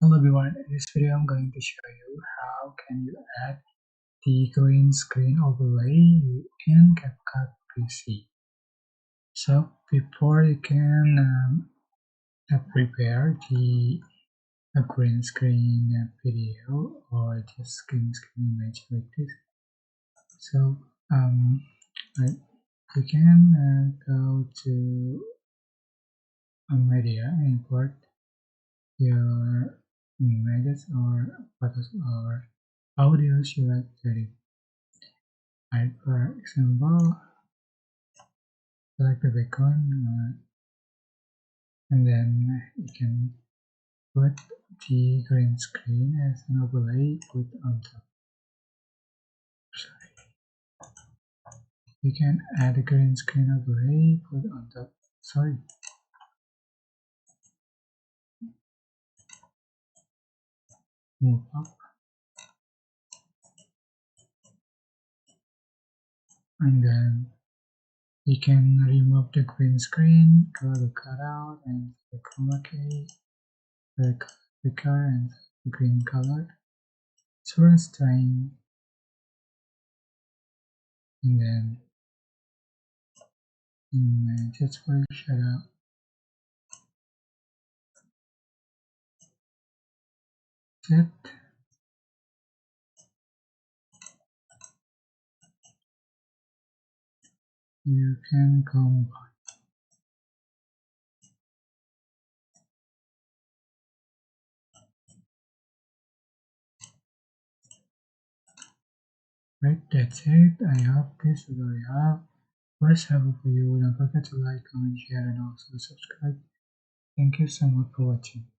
Hello everyone, in this video I'm going to show you how can you add the green screen overlay in CapCut PC. So before you can prepare the green screen video or just green screen image like this. So you can go to media and import your images or photos or audios you like to edit. For example, select the background and then you can put the green screen as an overlay put on top. You can add a green screen overlay put on top. Move up and then you can remove the green screen, go to cutout and the chroma key, the picker and the green color, source strain, and then just for shadow. Set. You can combine. Right, that's it. I hope this tutorial was helpful for you. Don't forget to like, comment, share, and also subscribe. Thank you so much for watching.